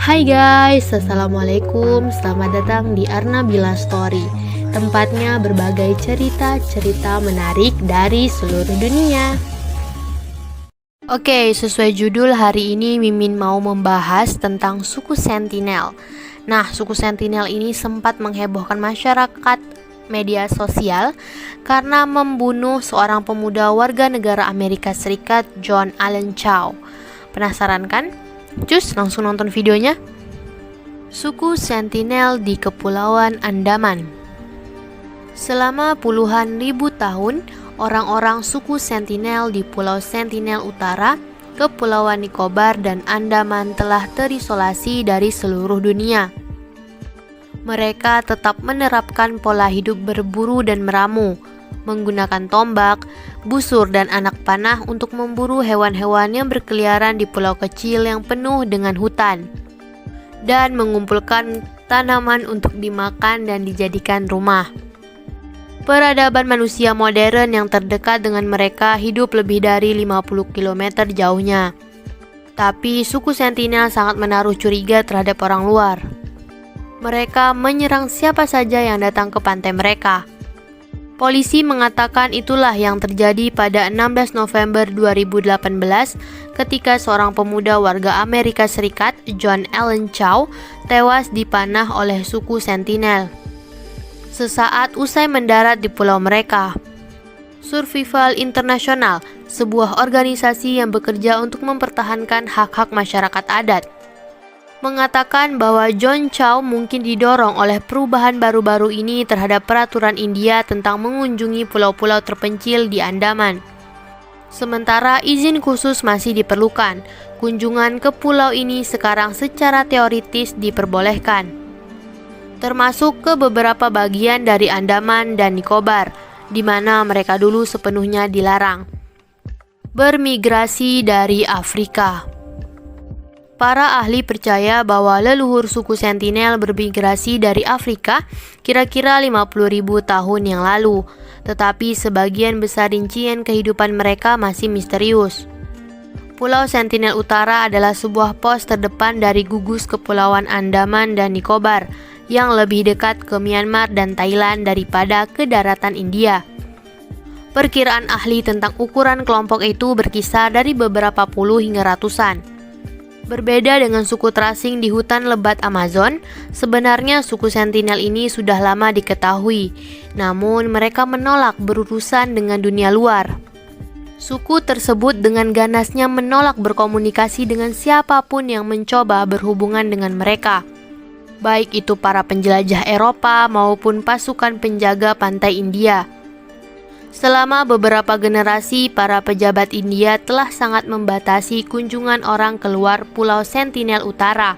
Hai guys, Assalamualaikum. Selamat datang di Arnabila Story. Tempatnya berbagai cerita-cerita menarik dari seluruh dunia. Oke, sesuai judul hari ini Mimin mau membahas tentang suku Sentinel. Nah, suku Sentinel ini sempat menghebohkan masyarakat media sosial karena membunuh seorang pemuda warga negara Amerika Serikat, John Allen Chau. Penasaran kan? Cus, langsung nonton videonya. Suku Sentinel di Kepulauan Andaman. Selama puluhan ribu tahun, orang-orang suku Sentinel di Pulau Sentinel Utara, Kepulauan Nicobar, dan Andaman telah terisolasi dari seluruh dunia. Mereka tetap menerapkan pola hidup berburu dan meramu, menggunakan tombak, busur, dan anak panah untuk memburu hewan-hewan yang berkeliaran di pulau kecil yang penuh dengan hutan, dan mengumpulkan tanaman untuk dimakan dan dijadikan rumah. Peradaban manusia modern yang terdekat dengan mereka hidup lebih dari 50 km jauhnya. Tapi suku Sentinel sangat menaruh curiga terhadap orang luar. Mereka menyerang siapa saja yang datang ke pantai mereka. Polisi mengatakan itulah yang terjadi pada 16 November 2018 ketika seorang pemuda warga Amerika Serikat, John Allen Chau, tewas dipanah oleh suku Sentinel sesaat usai mendarat di pulau mereka. Survival International, sebuah organisasi yang bekerja untuk mempertahankan hak-hak masyarakat adat, mengatakan bahwa John Chau mungkin didorong oleh perubahan baru-baru ini terhadap peraturan India tentang mengunjungi pulau-pulau terpencil di Andaman. Sementara izin khusus masih diperlukan, kunjungan ke pulau ini sekarang secara teoritis diperbolehkan, termasuk ke beberapa bagian dari Andaman dan Nicobar, di mana mereka dulu sepenuhnya dilarang. Bermigrasi dari Afrika. Para ahli percaya bahwa leluhur suku Sentinel bermigrasi dari Afrika kira-kira 50.000 tahun yang lalu, tetapi sebagian besar rincian kehidupan mereka masih misterius. Pulau Sentinel Utara adalah sebuah pos terdepan dari gugus Kepulauan Andaman dan Nicobar, yang lebih dekat ke Myanmar dan Thailand daripada ke daratan India. Perkiraan ahli tentang ukuran kelompok itu berkisar dari beberapa puluh hingga ratusan. Berbeda dengan suku terasing di hutan lebat Amazon, sebenarnya suku Sentinel ini sudah lama diketahui, namun mereka menolak berurusan dengan dunia luar. Suku tersebut dengan ganasnya menolak berkomunikasi dengan siapapun yang mencoba berhubungan dengan mereka, baik itu para penjelajah Eropa maupun pasukan penjaga pantai India. Selama beberapa generasi, para pejabat India telah sangat membatasi kunjungan orang keluar Pulau Sentinel Utara,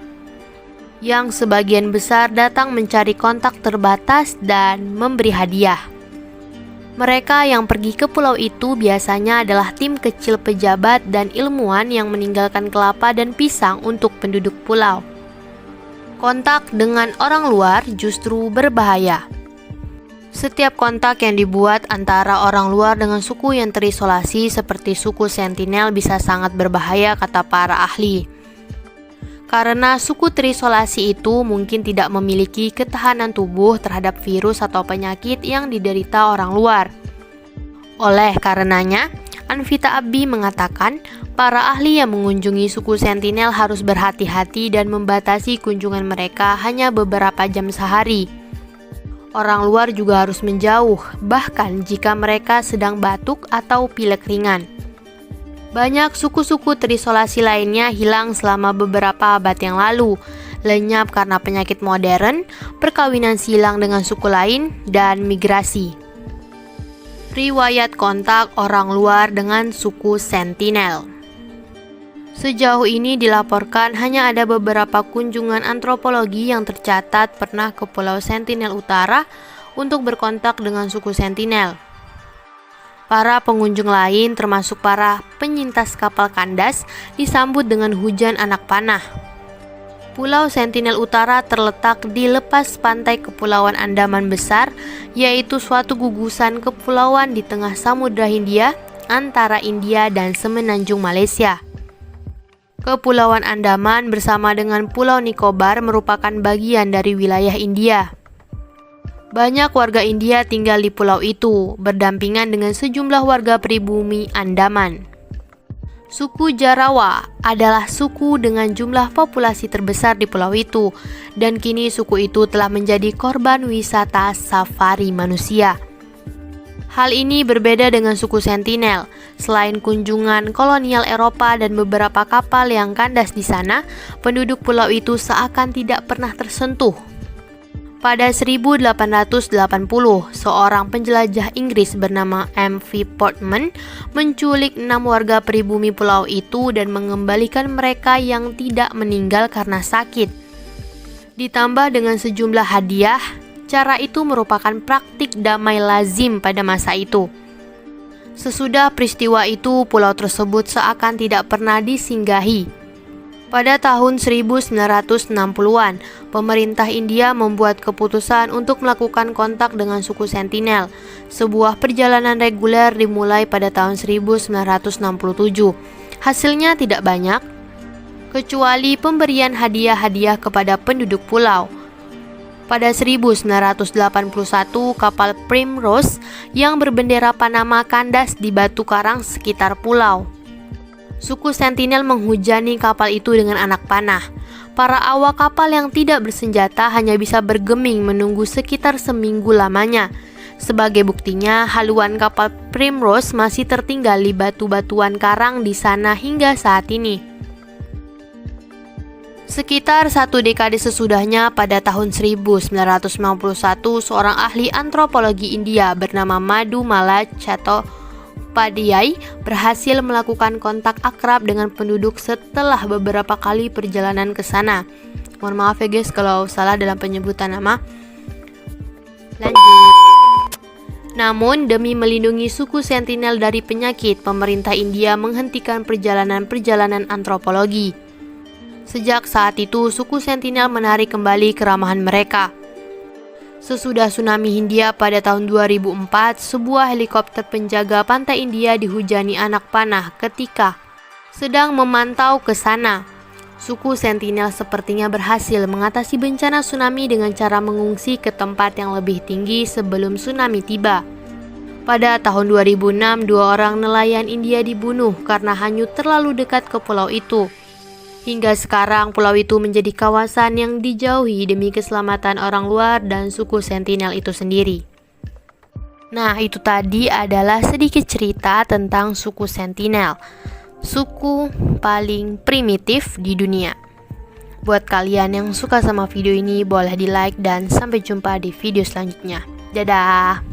yang sebagian besar datang mencari kontak terbatas dan memberi hadiah. Mereka yang pergi ke pulau itu biasanya adalah tim kecil pejabat dan ilmuwan yang meninggalkan kelapa dan pisang untuk penduduk pulau. Kontak dengan orang luar justru berbahaya. Setiap kontak yang dibuat antara orang luar dengan suku yang terisolasi seperti suku Sentinel bisa sangat berbahaya, kata para ahli. Karena suku terisolasi itu mungkin tidak memiliki ketahanan tubuh terhadap virus atau penyakit yang diderita orang luar. Oleh karenanya, Anvita Abbi mengatakan, para ahli yang mengunjungi suku Sentinel harus berhati-hati dan membatasi kunjungan mereka hanya beberapa jam sehari. Orang luar juga harus menjauh, bahkan jika mereka sedang batuk atau pilek ringan. Banyak suku-suku terisolasi lainnya hilang selama beberapa abad yang lalu, lenyap karena penyakit modern, perkawinan silang dengan suku lain, dan migrasi. Riwayat kontak orang luar dengan suku Sentinel. Sejauh ini dilaporkan hanya ada beberapa kunjungan antropologi yang tercatat pernah ke Pulau Sentinel Utara untuk berkontak dengan suku Sentinel. Para pengunjung lain termasuk para penyintas kapal kandas disambut dengan hujan anak panah. Pulau Sentinel Utara terletak di lepas pantai Kepulauan Andaman Besar, yaitu suatu gugusan kepulauan di tengah Samudra Hindia antara India dan semenanjung Malaysia. Kepulauan Andaman bersama dengan Pulau Nicobar merupakan bagian dari wilayah India. Banyak warga India tinggal di pulau itu, berdampingan dengan sejumlah warga pribumi Andaman. Suku Jarawa adalah suku dengan jumlah populasi terbesar di pulau itu, dan kini suku itu telah menjadi korban wisata safari manusia. Hal ini berbeda dengan suku Sentinel. Selain kunjungan kolonial Eropa dan beberapa kapal yang kandas di sana, penduduk pulau itu seakan tidak pernah tersentuh. Pada 1880, seorang penjelajah Inggris bernama M.V. Portman menculik 6 warga pribumi pulau itu dan mengembalikan mereka yang tidak meninggal karena sakit. Ditambah dengan sejumlah hadiah, cara itu merupakan praktik damai lazim pada masa itu. Sesudah peristiwa itu, pulau tersebut seakan tidak pernah disinggahi. Pada tahun 1960-an, pemerintah India membuat keputusan untuk melakukan kontak dengan suku Sentinel. Sebuah perjalanan reguler dimulai pada tahun 1967. Hasilnya tidak banyak, kecuali pemberian hadiah-hadiah kepada penduduk pulau. Pada 1981, kapal Primrose yang berbendera Panama kandas di batu karang sekitar pulau. Suku Sentinel menghujani kapal itu dengan anak panah. Para awak kapal yang tidak bersenjata hanya bisa bergeming menunggu sekitar seminggu lamanya. Sebagai buktinya, haluan kapal Primrose masih tertinggal di batu-batuan karang di sana hingga saat ini. Sekitar 1 dekade sesudahnya, pada tahun 1991, seorang ahli antropologi India bernama Madhu Mala Chattopadhyay berhasil melakukan kontak akrab dengan penduduk setelah beberapa kali perjalanan ke sana. Mohon maaf ya guys kalau salah dalam penyebutan nama. Lanjut. Namun, demi melindungi suku Sentinel dari penyakit, pemerintah India menghentikan perjalanan-perjalanan antropologi. Sejak saat itu, suku Sentinel menarik kembali keramahan mereka. Sesudah tsunami Hindia pada tahun 2004, sebuah helikopter penjaga pantai India dihujani anak panah ketika sedang memantau ke sana. Suku Sentinel sepertinya berhasil mengatasi bencana tsunami dengan cara mengungsi ke tempat yang lebih tinggi sebelum tsunami tiba. Pada tahun 2006, 2 orang nelayan India dibunuh karena hanyut terlalu dekat ke pulau itu. Hingga sekarang, pulau itu menjadi kawasan yang dijauhi demi keselamatan orang luar dan suku Sentinel itu sendiri. Nah, itu tadi adalah sedikit cerita tentang suku Sentinel, suku paling primitif di dunia. Buat kalian yang suka sama video ini, boleh di like dan sampai jumpa di video selanjutnya. Dadah!